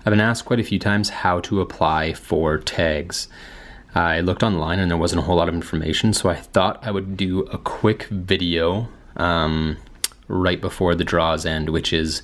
I've been asked quite a few times how to apply for tags. I looked online and there wasn't a whole lot of information, so I thought I would do a quick video right before the draws end, which is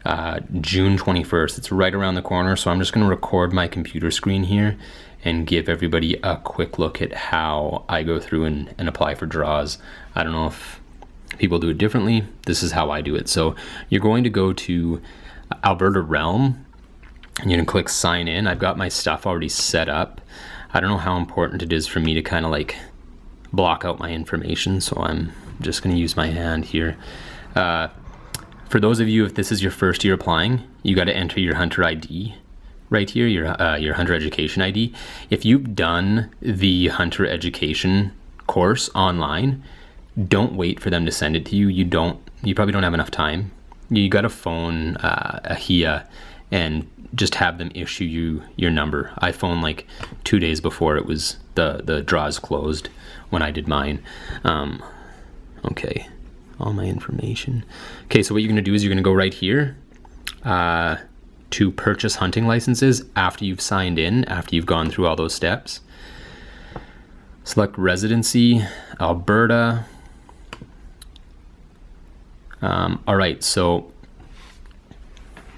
June 21st. It's right around the corner, so I'm just going to record my computer screen here and give everybody a quick look at how I go through and apply for draws. I don't know if people do it differently. This is how I do it. So you're going to go to Alberta Realm and you're going to click sign in. I've got my stuff already set up. I don't know how important it is for me to kind of like block out my information, so I'm just going to use my hand here. For those of you, if this is your first year applying, you got to enter your Hunter ID right here, your Hunter Education ID. If you've done the Hunter Education course online, don't wait for them to send it to you. You probably don't have enough time. You got to phone AHIA and just have them issue you your number. I phoned like 2 days before it was the draws closed when I did mine. Okay, all my information. Okay, so what you're gonna do is you're gonna go right here to purchase hunting licenses after you've signed in, after you've gone through all those steps. Select residency, Alberta. All right, so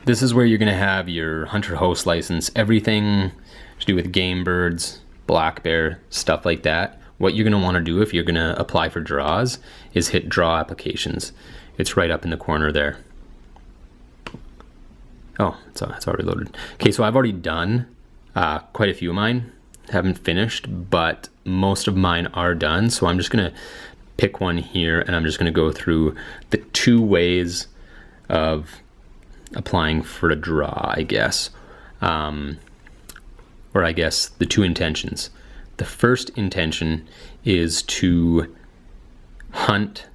this is where you're gonna have your hunter host license, everything to do with game birds, black bear, stuff like that. What you're gonna wanna do if you're gonna apply for draws is hit draw applications. It's right up in the corner there. Oh, it's already loaded. Okay, so I've already done quite a few of mine. Haven't finished, but most of mine are done. So I'm just gonna pick one here and I'm just gonna go through the 2 ways of applying for a draw, I guess. Or I guess the 2 intentions. The first intention is to hunt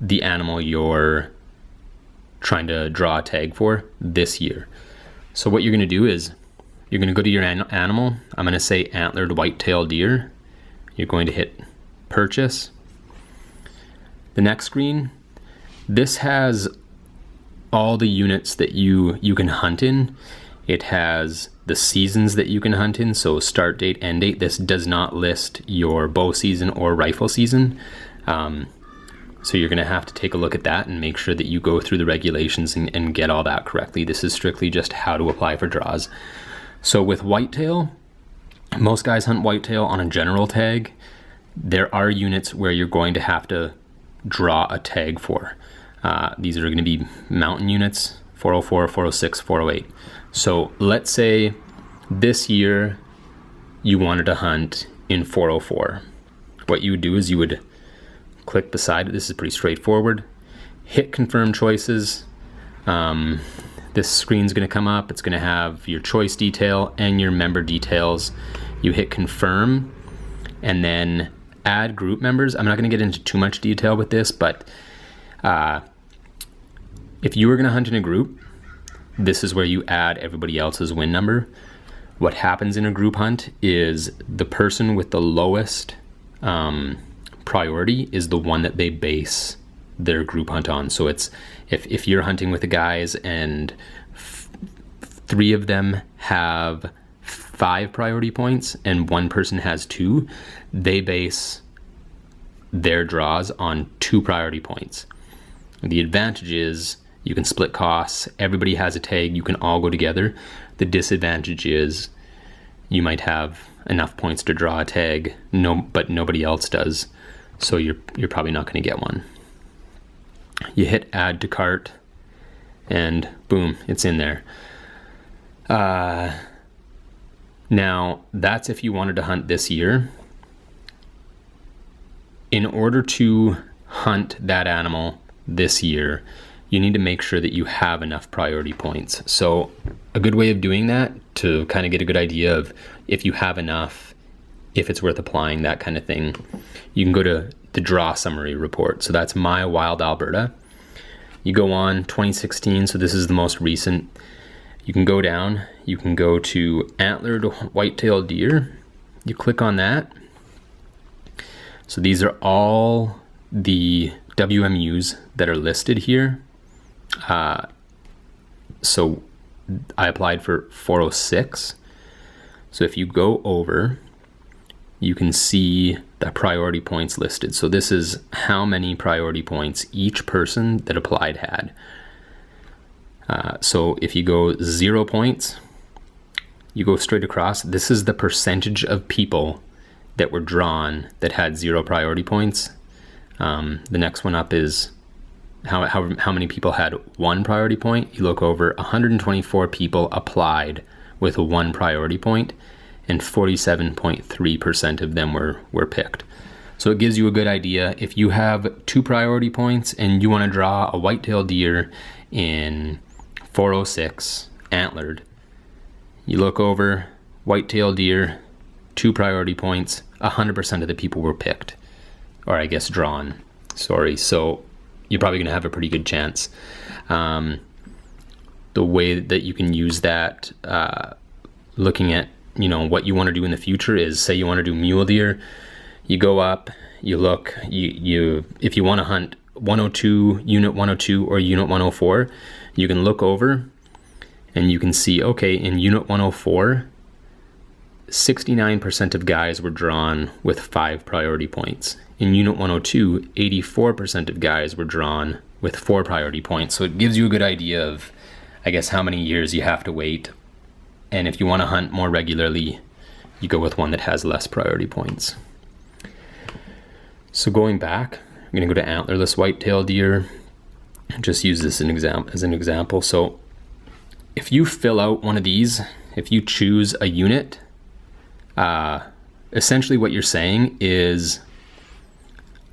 the animal you're trying to draw a tag for this year. So what you're gonna do is you're gonna go to your animal. I'm gonna say antlered white-tailed deer. You're going to hit purchase. The next screen, this has all the units that you can hunt in. It has the seasons that you can hunt in, so start date, end date. This does not list your bow season or rifle season. So you're gonna have to take a look at that and make sure that you go through the regulations and get all that correctly. This is strictly just how to apply for draws. So with whitetail, most guys hunt whitetail on a general tag. There are units where you're going to have to draw a tag for. These are gonna be mountain units, 404, 406, 408. So let's say this year you wanted to hunt in 404. What you would do is you would click beside it. This is pretty straightforward. Hit confirm choices. This screen's gonna come up. It's gonna have your choice detail and your member details. You hit confirm and then add group members. I'm not gonna get into too much detail with this, but if you were gonna hunt in a group, this is where you add everybody else's win number. What happens in a group hunt is the person with the lowest priority is the one that they base their group hunt on. So it's if you're hunting with the guys and 3 of them have 5 priority points and 1 person has 2, they base their draws on 2 priority points. The advantage is you can split costs, everybody has a tag, you can all go together. The disadvantage is you might have enough points to draw a tag, but nobody else does, so you're probably not gonna get one. You hit add to cart and boom, it's in there. Now that's if you wanted to hunt this year. In order to hunt that animal this year, you need to make sure that you have enough priority points. So a good way of doing that, to kind of get a good idea of if you have enough, if it's worth applying, that kind of thing, you can go to the draw summary report. So that's My Wild Alberta. You go on 2016, so this is the most recent. You can go down, you can go to antlered white-tailed deer. You click on that. So these are all the WMUs that are listed here. So I applied for 406. So if you go over, you can see the priority points listed. So this is how many priority points each person that applied had. So if you go 0 points, you go straight across. This is the percentage of people that were drawn that had 0 priority points. The next one up is how many people had 1 priority point. You look over, 124 people applied with 1 priority point, and 47.3% of them were picked. So it gives you a good idea. If you have 2 priority points and you want to draw a white-tailed deer in 406 antlered, you look over, white-tailed deer, 2 priority points, 100% of the people were picked, or I guess drawn, sorry. So you're probably gonna have a pretty good chance. The way that you can use that, looking at, you know, what you wanna do in the future is, say you wanna do mule deer, you go up, you look, if you wanna hunt 102, unit 102 or unit 104, you can look over and you can see, okay, in unit 104, 69% of guys were drawn with 5 priority points. In unit 102, 84% of guys were drawn with 4 priority points. So it gives you a good idea of, I guess, how many years you have to wait. And if you want to hunt more regularly, you go with one that has less priority points. So going back, I'm going to go to antlerless white-tailed deer. Just use this as an example. So if you fill out one of these, if you choose a unit, essentially what you're saying is,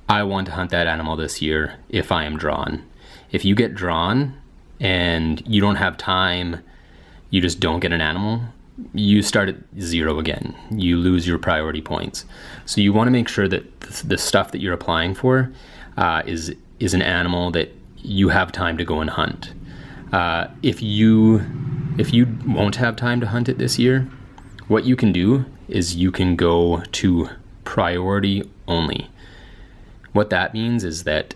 I want to hunt that animal this year if I am drawn. If you get drawn and you don't have time, you just don't get an animal, you start at 0 again. You lose your priority points. So you want to make sure that the stuff that you're applying for is an animal that you have time to go and hunt. If you won't have time to hunt it this year, what you can do is you can go to priority only. What that means is that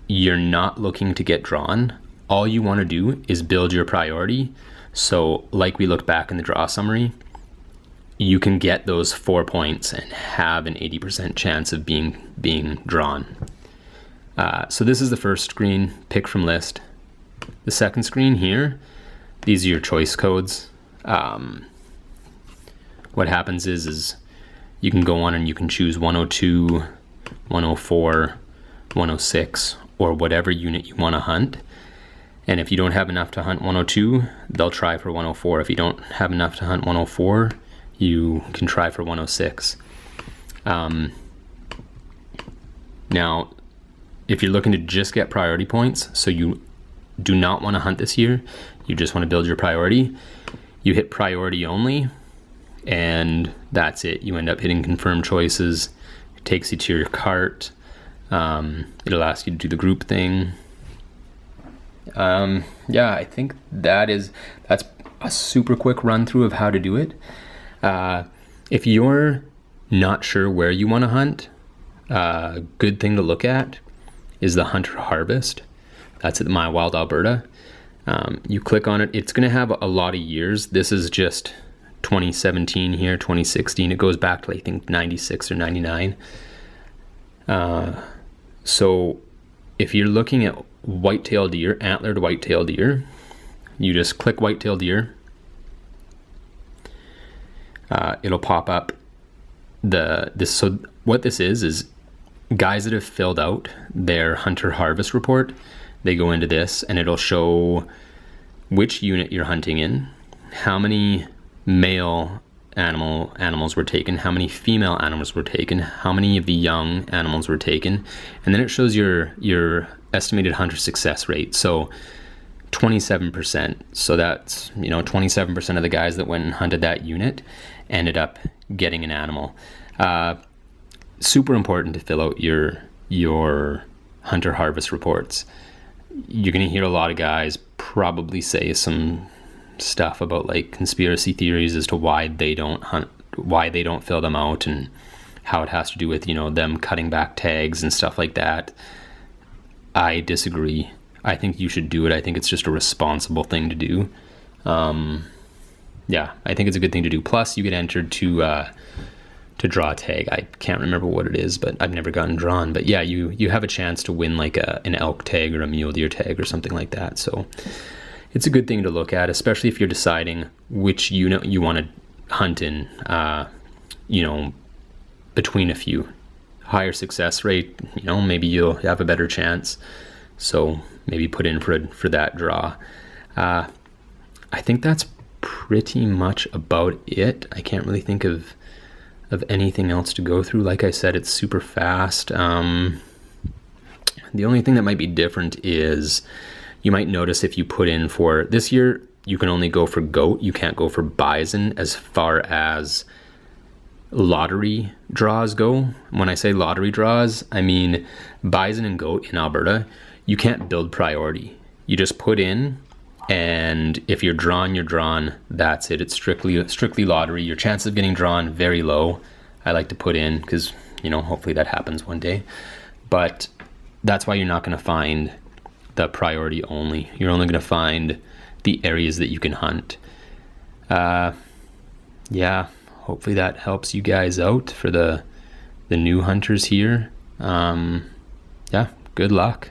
you're not looking to get drawn. All you want to do is build your priority. So like we looked back in the draw summary, you can get those 4 points and have an 80% chance of being drawn. So this is the first screen, pick from list. The second screen here, these are your choice codes. What happens is you can go on and you can choose 102, 104, 106, or whatever unit you want to hunt. And if you don't have enough to hunt 102, they'll try for 104. If you don't have enough to hunt 104, you can try for 106. Now, if you're looking to just get priority points, so you do not want to hunt this year, you just want to build your priority, you hit priority only, and that's it. You end up hitting confirm choices. It takes you to your cart. It'll ask you to do the group thing. Yeah, I think that's a super quick run through of how to do it. If you're not sure where you want to hunt, a good thing to look at is the Hunter Harvest. That's at My Wild Alberta. You click on it. It's going to have a lot of years. This is just 2017 here, 2016. It goes back to, I think, 96 or 99. So if you're looking at white-tailed deer, antlered white-tailed deer, you just click white-tailed deer. It'll pop up so what this is guys that have filled out their Hunter Harvest report. They go into this and it'll show which unit you're hunting in, how many male animals were taken, how many female animals were taken, how many of the young animals were taken, and then it shows your estimated hunter success rate. So 27%. So that's, 27% of the guys that went and hunted that unit ended up getting an animal. Super important to fill out your Hunter Harvest reports. You're going to hear a lot of guys probably say some stuff about like conspiracy theories as to why they don't hunt, why they don't fill them out, and how it has to do with, them cutting back tags and stuff like that. I disagree. I think you should do it. I think it's just a responsible thing to do. Yeah, I think it's a good thing to do. Plus, you get entered to draw a tag. I can't remember what it is, but I've never gotten drawn. But yeah, you have a chance to win like an elk tag or a mule deer tag or something like that. So it's a good thing to look at, especially if you're deciding which unit you want to hunt in. Between a few. Higher success rate, maybe you'll have a better chance. So maybe put in for that draw. I think that's pretty much about it. I can't really think of anything else to go through. Like I said, it's super fast. The only thing that might be different is you might notice if you put in for this year, you can only go for goat. You can't go for bison as far as lottery draws go. When I say lottery draws, I mean bison and goat in Alberta. You can't build priority. You just put in, and if you're drawn, you're drawn. That's it. It's strictly lottery. Your chance of getting drawn very low. I like to put in because hopefully that happens one day. But that's why you're not going to find the priority only. You're only going to find the areas that you can hunt. Yeah. Hopefully that helps you guys out for the new hunters here. Yeah, good luck.